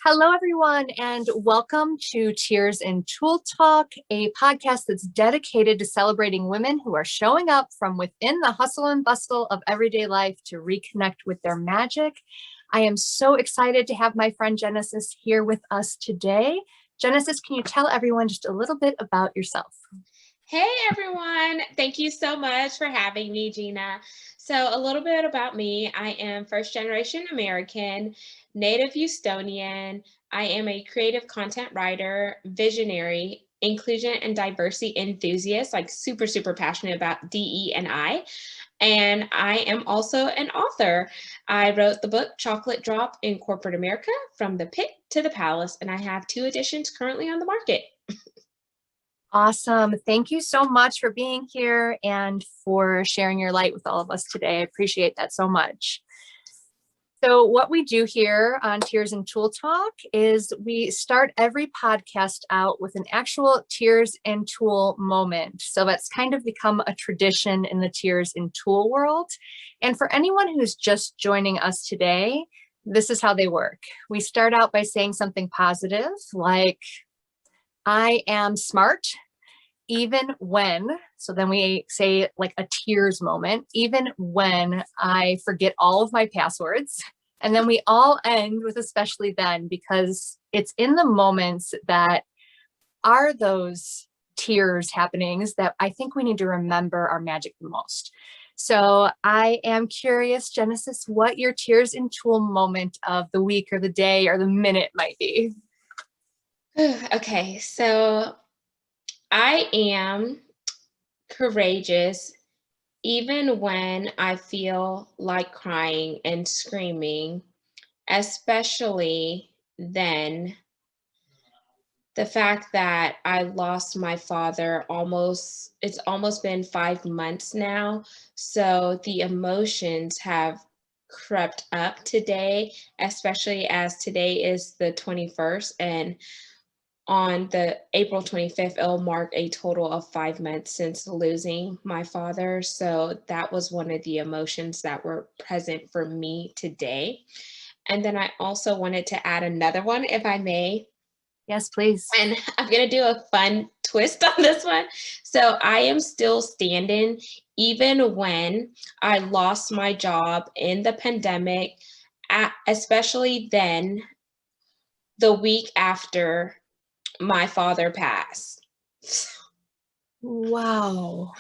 Hello, everyone, and welcome to Tears and Tool Talk, a podcast that's dedicated to celebrating women who are showing up from within the hustle and bustle of everyday life to reconnect with their magic. I am so excited to have my friend Genesis here with us today. Genesis, can you tell everyone just a little bit about yourself? Hey everyone, thank you so much for having me, Gina. So, a little bit about me. I am first generation American, native Houstonian. I am a creative content writer, visionary, inclusion and diversity enthusiast, like super passionate about DE and I. And I am also an author. I wrote the book Chocolate Drop in Corporate America, From the Pit to the Palace, and I have 2 editions currently on the market. Awesome. Thank you so much for being here and for sharing your light with all of us today. I appreciate that so much. So what we do here on Tears and Tool Talk is we start every podcast out with an actual Tears and Tool moment. So that's kind of become a tradition in the Tears and Tool world. And for anyone who's just joining us today, this is how they work. We start out by saying something positive, like, I am smart, even when, so then we say like a tears moment, even when I forget all of my passwords. And then we all end with especially then, because it's in the moments that are those tears happenings that I think we need to remember our magic the most. So I am curious, Genesis, what your Tears and Tool moment of the week or the day or the minute might be. Okay, so I am courageous even when I feel like crying and screaming, especially then. The fact that I lost my father it's almost been 5 months now. So the emotions have crept up today, especially as today is the 21st. And on the April 25th, it'll mark a total of 5 months since losing my father. So that was one of the emotions that were present for me today. And then I also wanted to add another one, if I may. Yes, please. And I'm going to do a fun twist on this one. So I am still standing, even when I lost my job in the pandemic, especially then, the week after my father passed. Wow.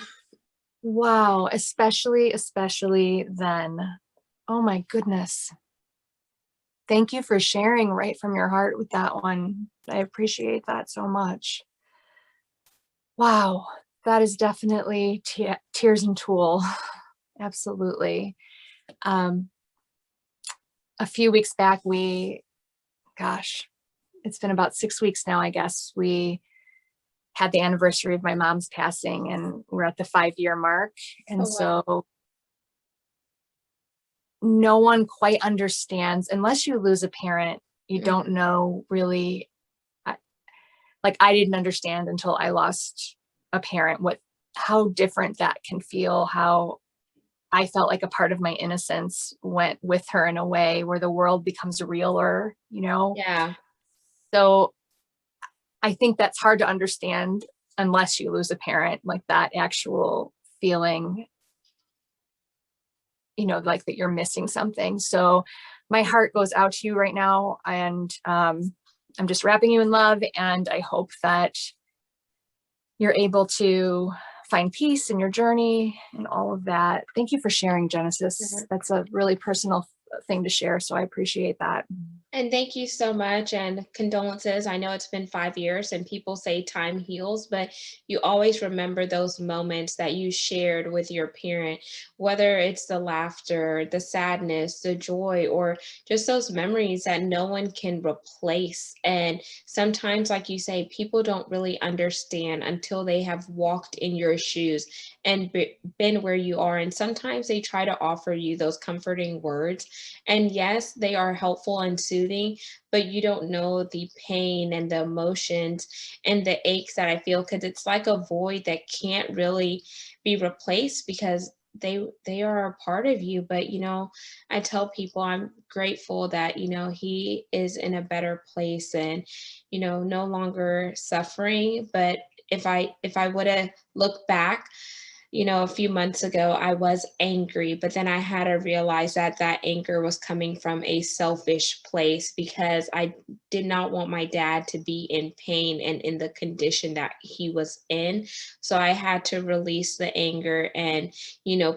Wow. Especially then. Oh my goodness. Thank you for sharing right from your heart with that one. I appreciate that so much. Wow. That is definitely Tears and Tool. Absolutely. A few weeks back, it's been about 6 weeks now, I guess. We had the anniversary of my mom's passing, and we're at the 5-year mark. And so no one quite understands, unless you lose a parent, you don't know really. Like, I didn't understand until I lost a parent how different that can feel, how I felt like a part of my innocence went with her in a way where the world becomes realer, Yeah. So I think that's hard to understand unless you lose a parent, like that actual feeling, like that you're missing something. So my heart goes out to you right now, and I'm just wrapping you in love, and I hope that you're able to find peace in your journey and all of that. Thank you for sharing, Genesis. That's a really personal thing to share, so I appreciate that. And thank you so much, and condolences. I know it's been 5 years and people say time heals, but you always remember those moments that you shared with your parent, whether it's the laughter, the sadness, the joy, or just those memories that no one can replace. And sometimes, like you say, people don't really understand until they have walked in your shoes and been where you are. And sometimes they try to offer you those comforting words. And yes, they are helpful and soothing, but you don't know the pain and the emotions and the aches that I feel, because it's like a void that can't really be replaced, because they are a part of you. But I tell people I'm grateful that he is in a better place, and no longer suffering. But if I would have looked back, a few months ago, I was angry, but then I had to realize that that anger was coming from a selfish place, because I did not want my dad to be in pain and in the condition that he was in. So I had to release the anger and,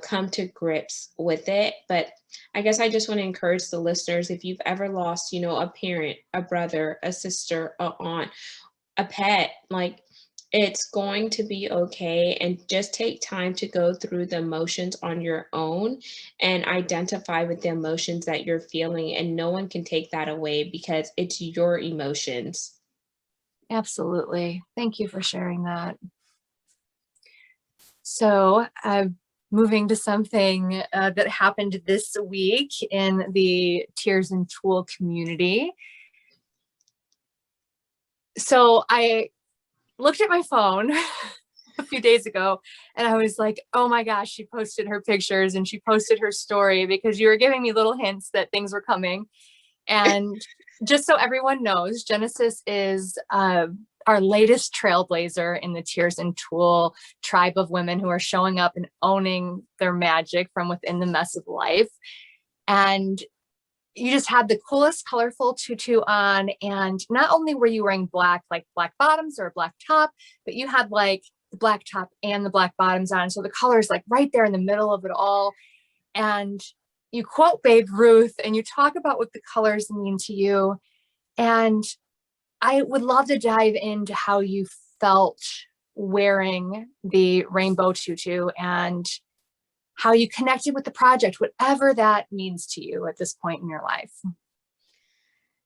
come to grips with it. But I guess I just want to encourage the listeners, if you've ever lost, a parent, a brother, a sister, a aunt, a pet, like, it's going to be okay, and just take time to go through the emotions on your own and identify with the emotions that you're feeling, and no one can take that away because it's your emotions. Absolutely. Thank you for sharing that. So, moving to something that happened this week in the Tears and Tool community. So I looked at my phone a few days ago, and I was like, oh my gosh, she posted her pictures and she posted her story, because you were giving me little hints that things were coming. And just so everyone knows, Genesis is our latest trailblazer in the Tears and Tool tribe of women who are showing up and owning their magic from within the mess of life. And you just had the coolest colorful tutu on, and not only were you wearing black, like black bottoms or a black top, but you had like the black top and the black bottoms on, so the color's like right there in the middle of it all. And you quote Babe Ruth, and you talk about what the colors mean to you. And I would love to dive into how you felt wearing the rainbow tutu, and how you connected with the project, whatever that means to you at this point in your life.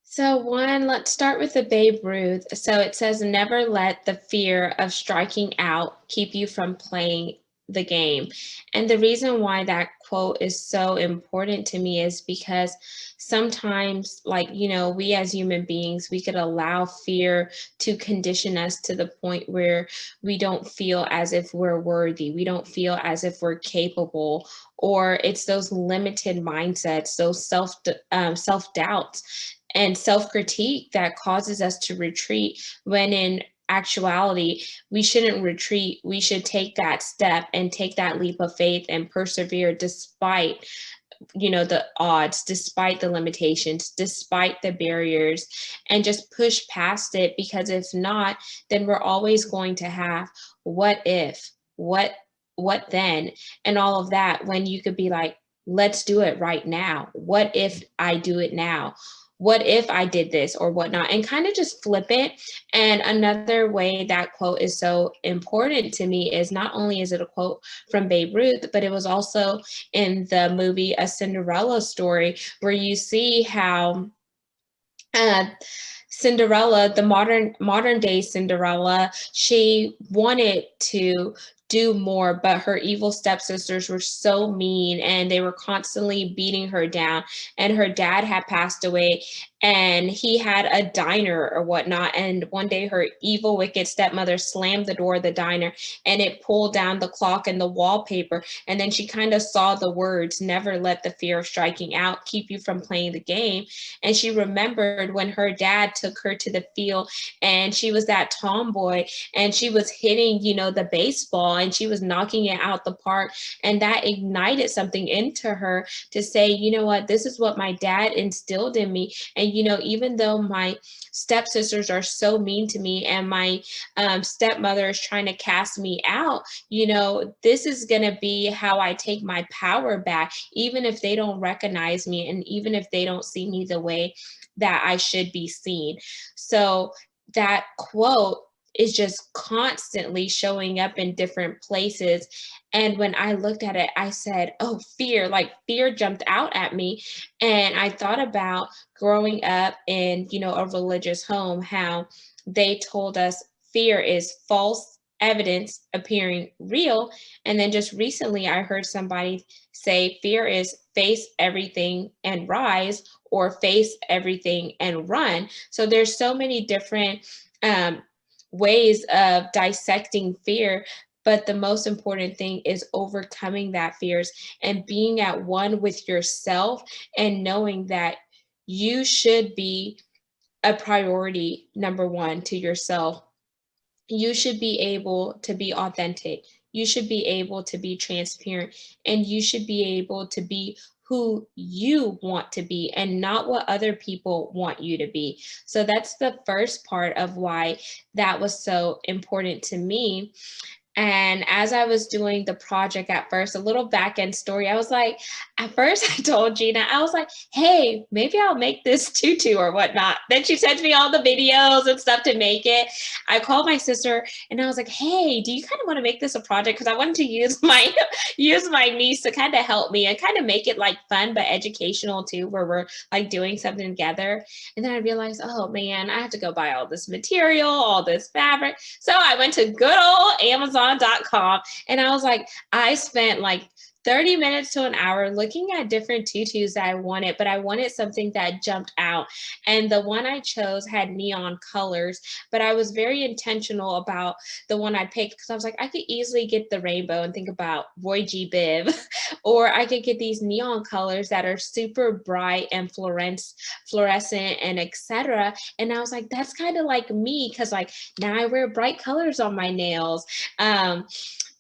So one, let's start with the Babe Ruth. So it says, never let the fear of striking out keep you from playing the game. And the reason why that quote is so important to me is because sometimes, like, we as human beings, we could allow fear to condition us to the point where we don't feel as if we're worthy. We don't feel as if we're capable, or it's those limited mindsets, those self-doubts and self-critique that causes us to retreat, when in actuality we shouldn't retreat. We should take that step and take that leap of faith and persevere despite the odds, despite the limitations, despite the barriers, and just push past it. Because if not, then we're always going to have what if, what then, and all of that, when you could be like, let's do it right now. What if I do it now? What if I did this or whatnot? And kind of just flip it. And another way that quote is so important to me is, not only is it a quote from Babe Ruth, but it was also in the movie A Cinderella Story, where you see how Cinderella, the modern day Cinderella, she wanted to do more, but her evil stepsisters were so mean, and they were constantly beating her down. And her dad had passed away, and he had a diner or whatnot. And one day her evil, wicked stepmother slammed the door of the diner, and it pulled down the clock and the wallpaper. And then she kind of saw the words, never let the fear of striking out keep you from playing the game. And she remembered when her dad took her to the field, and she was that tomboy, and she was hitting, the baseball, and she was knocking it out the park. And that ignited something into her to say, you know what, this is what my dad instilled in me. And, even though my stepsisters are so mean to me, and my stepmother is trying to cast me out, this is going to be how I take my power back, even if they don't recognize me, and even if they don't see me the way that I should be seen. So that quote is just constantly showing up in different places. And when I looked at it, I said, oh, fear, like fear jumped out at me. And I thought about growing up in, a religious home, how they told us fear is false evidence appearing real. And then just recently, I heard somebody say fear is face everything and rise, or face everything and run. So there's so many different ways of dissecting fear. But the most important thing is overcoming that fears and being at one with yourself and knowing that you should be a priority number one to yourself. You should be able to be authentic. You should be able to be transparent, and you should be able to be who you want to be and not what other people want you to be. So that's the first part of why that was so important to me. And as I was doing the project at first, a little back end story, I was like, at first I told Gina, I was like, hey, maybe I'll make this tutu or whatnot. Then she sent me all the videos and stuff to make it. I called my sister and I was like, hey, do you kind of want to make this a project? Because I wanted to use my niece to kind of help me and kind of make it like fun but educational too, where we're like doing something together. And then I realized, oh man, I have to go buy all this material, all this fabric. So I went to good old Amazon.com and I was like, I spent like 30 minutes to an hour looking at different tutus that I wanted, but I wanted something that jumped out. And the one I chose had neon colors, but I was very intentional about the one I picked because I was like, I could easily get the rainbow and think about Roy G. Biv, or I could get these neon colors that are super bright and fluorescent and etc. And I was like, that's kind of like me because like now I wear bright colors on my nails.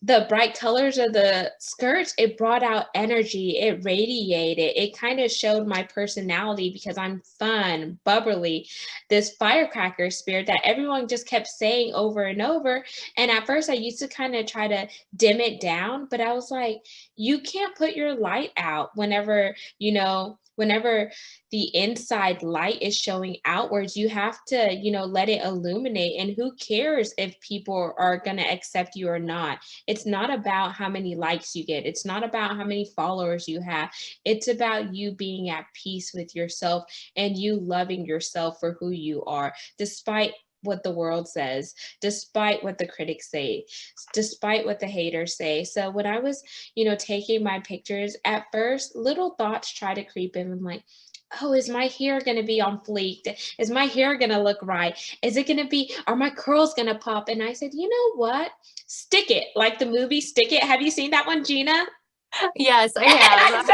The bright colors of the skirts, it brought out energy, it radiated, it kind of showed my personality because I'm fun, bubbly, this firecracker spirit that everyone just kept saying over and over. And at first I used to kind of try to dim it down, but I was like, you can't put your light out whenever, whenever the inside light is showing outwards, you have to, let it illuminate. And who cares if people are going to accept you or not? It's not about how many likes you get. It's not about how many followers you have. It's about you being at peace with yourself and you loving yourself for who you are, despite what the world says, despite what the critics say, despite what the haters say. So when I was, taking my pictures, at first, little thoughts try to creep in. I'm like, oh, is my hair going to be on fleek? Is my hair going to look right? Is it going to be, are my curls going to pop? And I said, you know what? Stick it, like the movie Stick It. Have you seen that one, Gina? Yes, I have.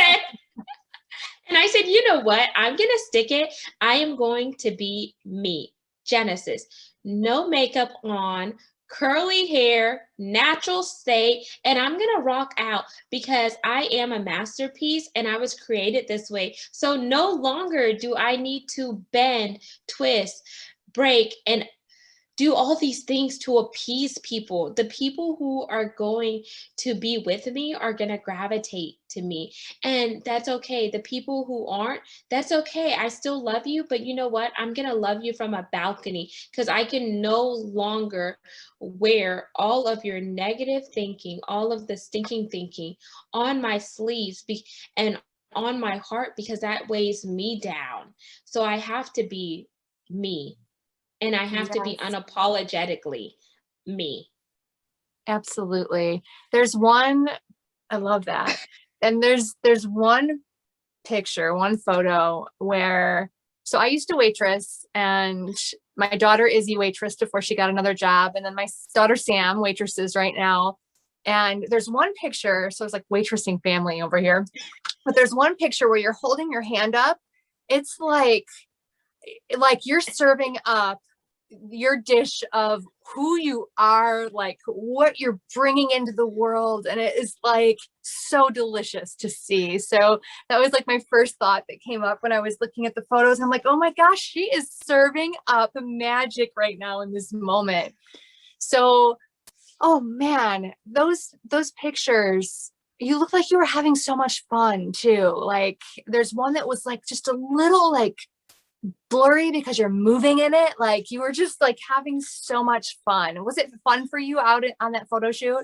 And I said, you know what? I'm going to stick it. I am going to be me. Genesis. No makeup on, curly hair, natural state, and I'm going to rock out because I am a masterpiece and I was created this way. So no longer do I need to bend, twist, break, and do all these things to appease people. The people who are going to be with me are going to gravitate to me. And that's okay. The people who aren't, that's okay. I still love you, but you know what? I'm going to love you from a balcony because I can no longer wear all of your negative thinking, all of the stinking thinking on my sleeves and on my heart because that weighs me down. So I have to be me. And I have to be unapologetically me. Absolutely. I love that. And there's one picture, one photo where, so I used to waitress and my daughter Izzy waitressed before she got another job. And then my daughter Sam waitresses right now. And there's one picture, so it's like waitressing family over here, but there's one picture where you're holding your hand up. It's like you're serving up your dish of who you are, like what you're bringing into the world. And it is like so delicious to see. So that was like my first thought that came up when I was looking at the photos. I'm like, oh my gosh, she is serving up magic right now in this moment. So, oh man, those pictures, you look like you were having so much fun too. Like there's one that was like just a little like blurry because you're moving in it. Like you were just like having so much fun. Was it fun for you out on that photo shoot?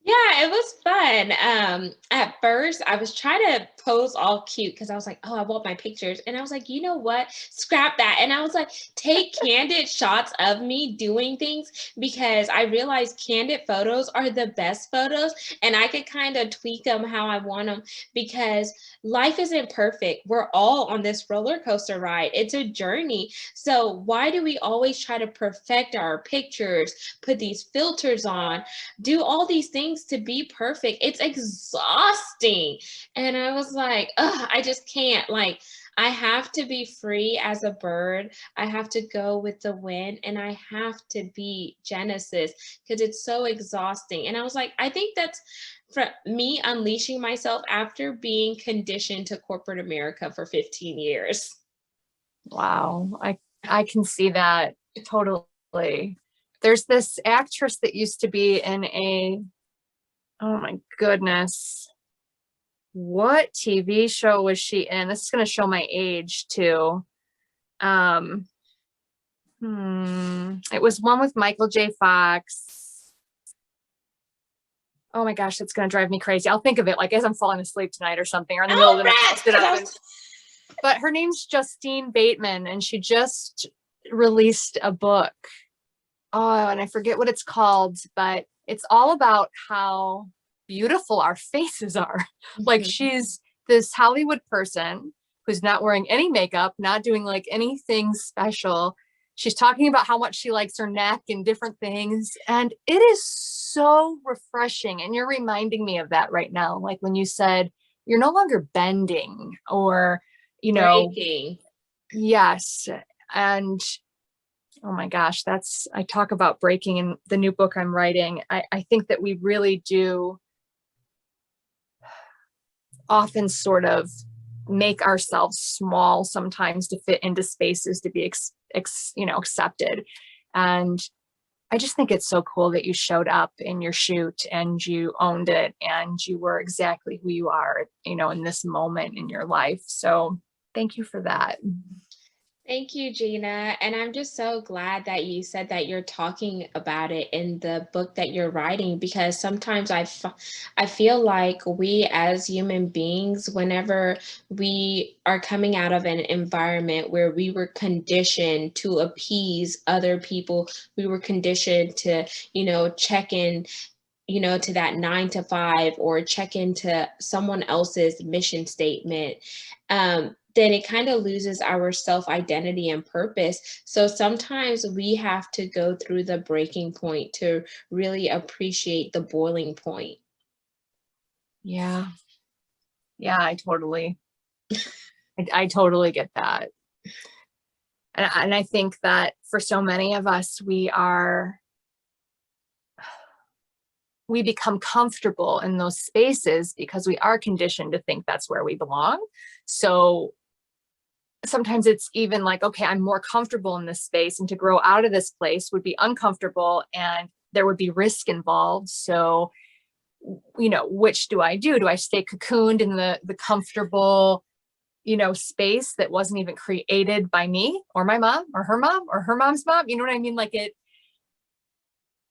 Yeah, it was fun. At first I was trying to pose all cute because I was like, oh, I want my pictures. And I was like, you know what? Scrap that. And I was like, take candid shots of me doing things because I realized candid photos are the best photos and I could kind of tweak them how I want them because life isn't perfect. We're all on this roller coaster ride. It's a journey. So why do we always try to perfect our pictures, put these filters on, do all these things to be perfect? It's exhausting. And I was like, ugh, I just can't. Like, I have to be free as a bird. I have to go with the wind, and I have to be Genesis because it's so exhausting. And I was like, I think that's for me unleashing myself after being conditioned to corporate America for 15 years. Wow. I can see that totally. There's this actress that used to be in oh my goodness. What TV show was she in? This is going to show my age too. It was one with Michael J. Fox. Oh my gosh, it's going to drive me crazy. I'll think of it like as I'm falling asleep tonight or something, or in the middle of the night. I'll sit up but her name's Justine Bateman, and she just released a book. Oh, and I forget what it's called, but it's all about how beautiful our faces are. Like, she's this Hollywood person who's not wearing any makeup, not doing like anything special. She's talking about how much she likes her neck and different things. And it is so refreshing. And you're reminding me of that right now. Like when you said, you're no longer bending or, you know, breaking. Yes. And oh my gosh, I talk about breaking in the new book I'm writing. I think that we really do often sort of make ourselves small sometimes to fit into spaces to be accepted. And I just think it's so cool that you showed up in your shoot and you owned it and you were exactly who you are, in this moment in your life. So thank you for that. Thank you, Gina. And I'm just so glad that you said that you're talking about it in the book that you're writing, because sometimes I feel like we as human beings, whenever we are coming out of an environment where we were conditioned to appease other people, we were conditioned to, check in to that 9 to 5 or check into someone else's mission statement, then it kind of loses our self-identity and purpose. So sometimes we have to go through the breaking point to really appreciate the boiling point. Yeah. Yeah, I totally get that. And I think that for so many of us, we become comfortable in those spaces because we are conditioned to think that's where we belong. So sometimes it's even like, okay, I'm more comfortable in this space, and to grow out of this place would be uncomfortable and there would be risk involved. So, which do I do? Do I stay cocooned in the comfortable, space that wasn't even created by me or my mom or her mom's mom? You know what I mean? Like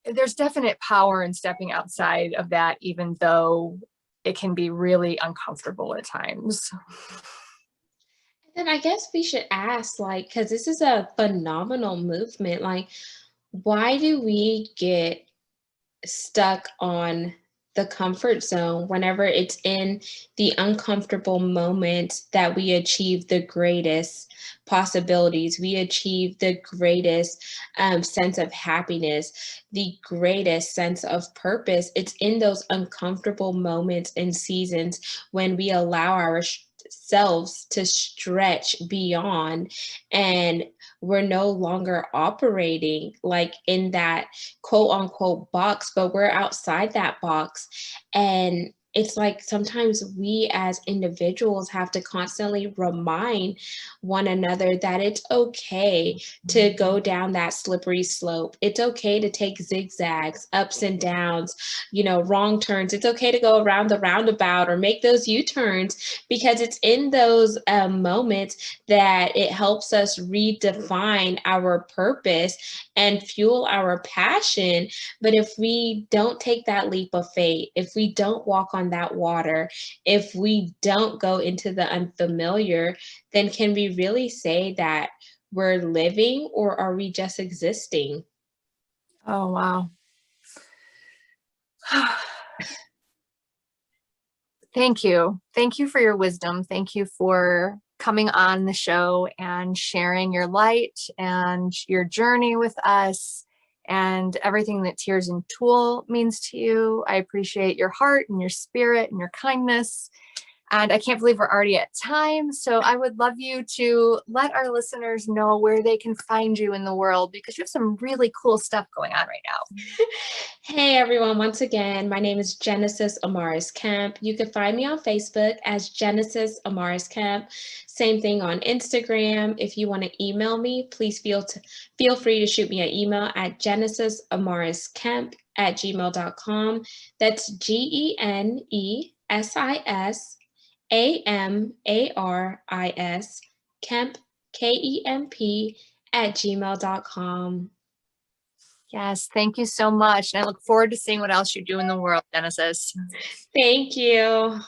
there's definite power in stepping outside of that, even though it can be really uncomfortable at times. Then I guess we should ask, because this is a phenomenal movement, why do we get stuck on the comfort zone whenever it's in the uncomfortable moments that we achieve the greatest possibilities, we achieve the greatest sense of happiness, the greatest sense of purpose? It's in those uncomfortable moments and seasons when we allow ourselves to stretch beyond, and we're no longer operating like in that quote unquote box, but we're outside that box. And it's like sometimes we as individuals have to constantly remind one another that it's okay to go down that slippery slope. It's okay to take zigzags, ups and downs, wrong turns. It's okay to go around the roundabout or make those U-turns, because it's in those moments that it helps us redefine our purpose and fuel our passion. But if we don't take that leap of faith, if we don't walk on that water, if we don't go into the unfamiliar, then can we really say that we're living, or are we just existing? Oh, wow. Thank you. Thank you for your wisdom. Thank you for coming on the show and sharing your light and your journey with us and everything that Tears and Tulle means to you. I appreciate your heart and your spirit and your kindness. And I can't believe we're already at time. So I would love you to let our listeners know where they can find you in the world, because you have some really cool stuff going on right now. Hey everyone, once again, my name is Genesis Amaris Kemp. You can find me on Facebook as Genesis Amaris Kemp. Same thing on Instagram. If you want to email me, please feel free to shoot me an email at genesisamarisKemp@gmail.com. That's GenesisAmaris Kemp, KEMP @gmail.com. Yes, thank you so much. And I look forward to seeing what else you do in the world, Genesis. Thank you.